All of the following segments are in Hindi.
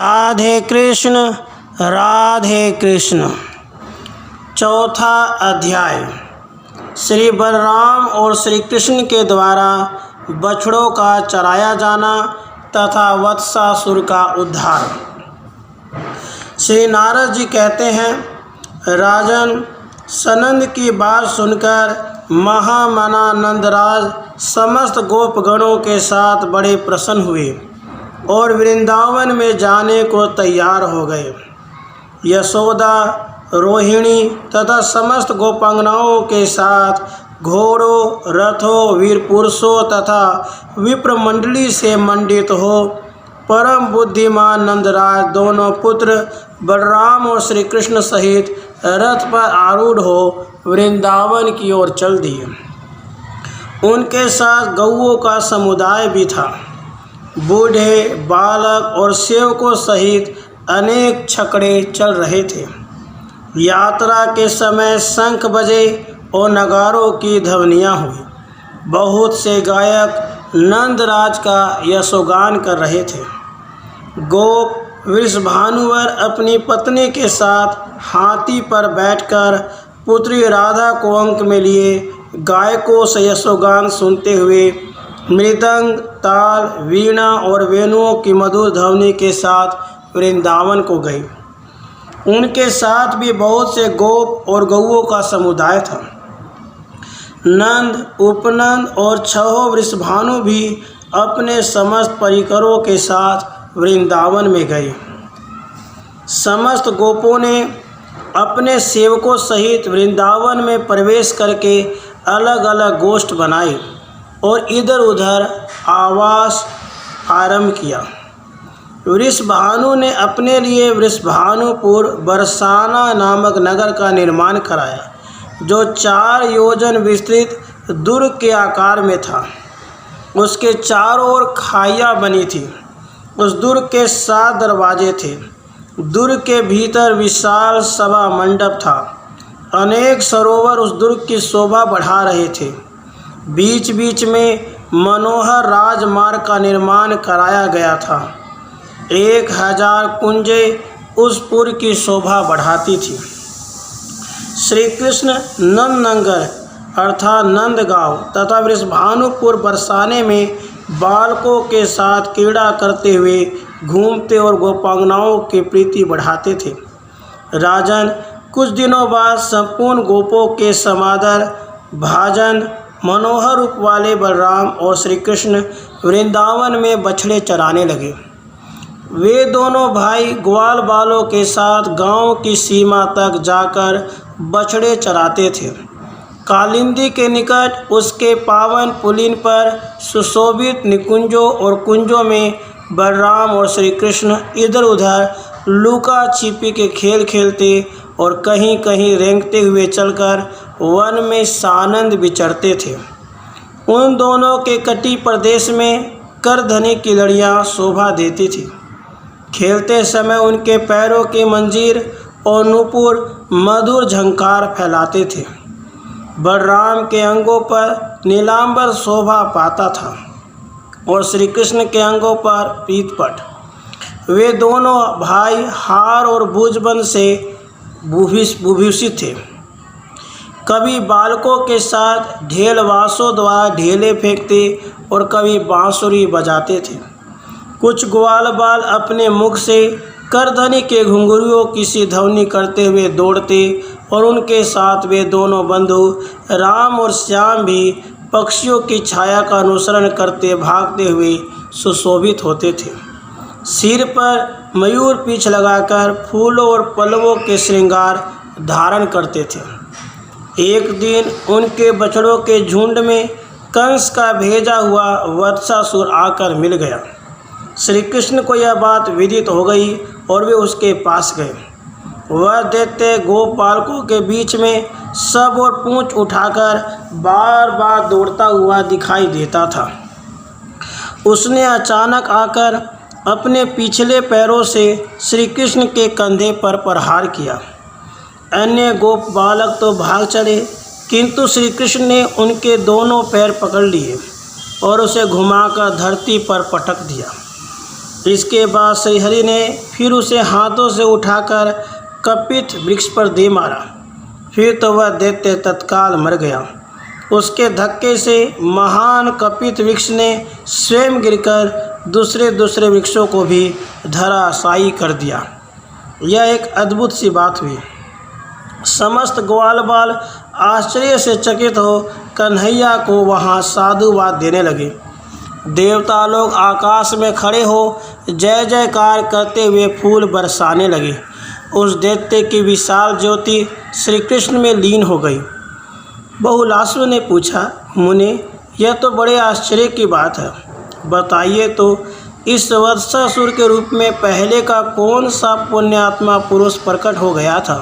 राधे कृष्ण। चौथा अध्याय। श्री बलराम और श्री कृष्ण के द्वारा बछड़ों का चराया जाना तथा वत्सासुर का उद्धार। श्री नारद जी कहते हैं, राजन, सनंद की बात सुनकर महामना नंदराज समस्त गोपगणों के साथ बड़े प्रसन्न हुए और वृंदावन में जाने को तैयार हो गए। यशोदा, रोहिणी तथा समस्त गोपांगनाओं के साथ घोड़ों, रथों, वीर पुरुषों तथा विप्र मंडली से मंडित हो परम बुद्धिमान नंदराज दोनों पुत्र बलराम और श्री कृष्ण सहित रथ पर आरूढ़ हो वृंदावन की ओर चल दिए। उनके साथ गौओं का समुदाय भी था। बूढ़े, बालक और सेवकों सहित अनेक छकड़े चल रहे थे। यात्रा के समय शंख बजे और नगारों की ध्वनियाँ हुई। बहुत से गायक नंदराज का यशोगान कर रहे थे। गोप वृषभानुवर अपनी पत्नी के साथ हाथी पर बैठकर पुत्री राधा को अंक में लिए गायकों से यशोगान सुनते हुए मृदंग, ताल, वीणा और वेणुओं की मधुर ध्वनि के साथ वृंदावन को गई। उनके साथ भी बहुत से गोप और गौओं का समुदाय था। नंद, उपनंद और छहों वृषभानु भी अपने समस्त परिकरों के साथ वृंदावन में गए। समस्त गोपों ने अपने सेवकों सहित वृंदावन में प्रवेश करके अलग अलग गोष्ठ बनाए और इधर उधर आवास आरंभ किया। वृषभानु ने अपने लिए वृषभानुपुर बरसाना नामक नगर का निर्माण कराया, जो 4 योजन विस्तृत दुर्ग के आकार में था। उसके चारों ओर खाइयाँ बनी थी। उस दुर्ग के 7 दरवाजे थे। दुर्ग के भीतर विशाल सभा मंडप था। अनेक सरोवर उस दुर्ग की शोभा बढ़ा रहे थे। बीच बीच में मनोहर राजमार्ग का निर्माण कराया गया था। 1000 कुंजें उस पुर की शोभा बढ़ाती थी। श्री कृष्ण नंदनगर अर्थात नंदगांव तथा वृषभानुपुर बरसाने में बालकों के साथ क्रीड़ा करते हुए घूमते और गोपांगनाओं की प्रीति बढ़ाते थे। राजन, कुछ दिनों बाद संपूर्ण गोपों के समादर भाजन मनोहर रूप वाले बलराम और श्री कृष्ण वृंदावन में बछड़े चराने लगे। वे दोनों भाई ग्वाल बालों के साथ गांव की सीमा तक जाकर बछड़े चराते थे। कालिंदी के निकट उसके पावन पुलिन पर सुशोभित निकुंजों और कुंजों में बलराम और श्री कृष्ण इधर उधर लुका छिपी के खेल खेलते और कहीं कहीं रेंगते हुए चलकर वन में सानंद विचरते थे। उन दोनों के कटी प्रदेश में करधनी की लड़ियाँ शोभा देती थी। खेलते समय उनके पैरों की मंजीर और नूपुर मधुर झंकार फैलाते थे। बलराम के अंगों पर नीलांबर शोभा पाता था और श्री कृष्ण के अंगों पर पीतपट। वे दोनों भाई हार और भुजबंद से विभूषित थे। कभी बालकों के साथ ढेलवासों द्वारा ढेले फेंकते और कभी बांसुरी बजाते थे। कुछ ग्वाल बाल अपने मुख से करधनी के घुंघरुओं की सी ध्वनि करते हुए दौड़ते और उनके साथ वे दोनों बंधु राम और श्याम भी पक्षियों की छाया का अनुसरण करते भागते हुए सुशोभित होते थे। सिर पर मयूर पीछ लगाकर फूलों और पल्लवों के श्रृंगार धारण करते थे। एक दिन उनके बछड़ों के झुंड में कंस का भेजा हुआ वत्सासुर आकर मिल गया। श्री कृष्ण को यह बात विदित हो गई और वे उसके पास गए। वह देखते गोप बालकों के बीच में सब और पूंछ उठाकर बार बार दौड़ता हुआ दिखाई देता था। उसने अचानक आकर अपने पिछले पैरों से श्री कृष्ण के कंधे पर प्रहार किया। अन्य गोप बालक तो भाग चले, किंतु श्री कृष्ण ने उनके दोनों पैर पकड़ लिए और उसे घुमाकर धरती पर पटक दिया। इसके बाद श्रीहरि ने फिर उसे हाथों से उठाकर कपित वृक्ष पर दे मारा। फिर तो वह दैत्य तत्काल मर गया। उसके धक्के से महान कपित वृक्ष ने स्वयं गिरकर दूसरे वृक्षों को भी धराशायी कर दिया। यह एक अद्भुत सी बात हुई। समस्त ग्वाल बाल आश्चर्य से चकित हो कन्हैया को वहाँ साधुवाद देने लगे। देवता लोग आकाश में खड़े हो जय जयकार करते हुए फूल बरसाने लगे। उस दैत्य की विशाल ज्योति श्री कृष्ण में लीन हो गई। बहुलास्व ने पूछा, मुने, यह तो बड़े आश्चर्य की बात है। बताइए तो इस वत्सासुर के रूप में पहले का कौन सा पुण्यात्मा पुरुष प्रकट हो गया था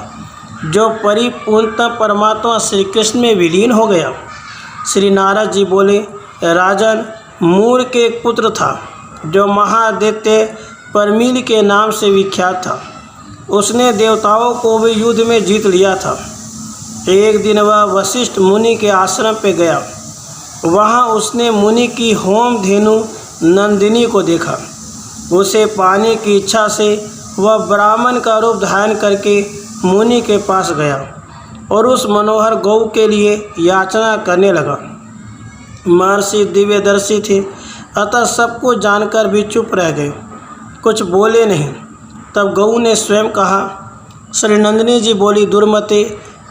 जो परिपूर्णतः परमात्मा श्री कृष्ण में विलीन हो गया? श्री नारद जी बोले, राजन, मूर के एक पुत्र था जो महादैत्य परमील के नाम से विख्यात था। उसने देवताओं को भी युद्ध में जीत लिया था। एक दिन वह वशिष्ठ मुनि के आश्रम पे गया। वहाँ उसने मुनि की होम धेनु नंदिनी को देखा। उसे पाने की इच्छा से वह ब्राह्मण का रूप धारण करके मुनि के पास गया और उस मनोहर गौ के लिए याचना करने लगा। महर्षि दिव्यदर्शी थे, अतः सब कुछ जानकर भी चुप रह गए, कुछ बोले नहीं। तब गौ ने स्वयं कहा। श्री नंदिनी जी बोली, दुर्मते,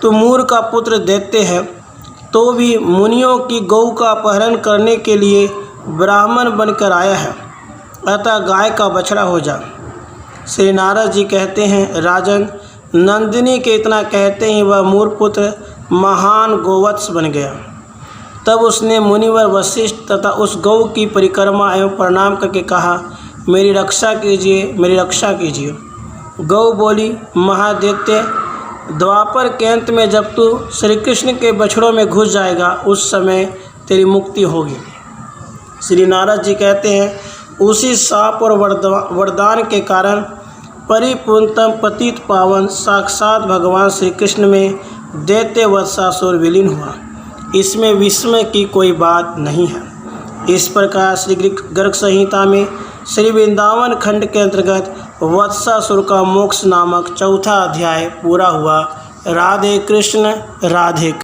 तू मूर का पुत्र दैत्य है, तो भी मुनियों की गौ का अपहरण करने के लिए ब्राह्मण बनकर आया है, अतः गाय का बछड़ा हो जा। श्री नारद जी कहते हैं, राजन, नंदिनी के इतना कहते ही वह मूर पुत्र महान गोवत्स बन गया। तब उसने मुनिवर वशिष्ठ तथा उस गौ की परिक्रमा एवं प्रणाम करके कहा, मेरी रक्षा कीजिए, मेरी रक्षा कीजिए। गौ बोली, महादैत्य, द्वापर के अंत में जब तू श्री कृष्ण के बछड़ों में घुस जाएगा उस समय तेरी मुक्ति होगी। श्री नारद जी कहते हैं, उसी शाप और वरदान के कारण परिपूर्णतम पतित पावन साक्षात भगवान श्री कृष्ण में दैत्य वत्सासुर विलीन हुआ। इसमें विस्मय की कोई बात नहीं है। इस प्रकार श्री गर्ग संहिता में श्री वृंदावन खंड के अंतर्गत वत्सासुर का मोक्ष नामक चौथा अध्याय पूरा हुआ। राधे कृष्ण, राधे।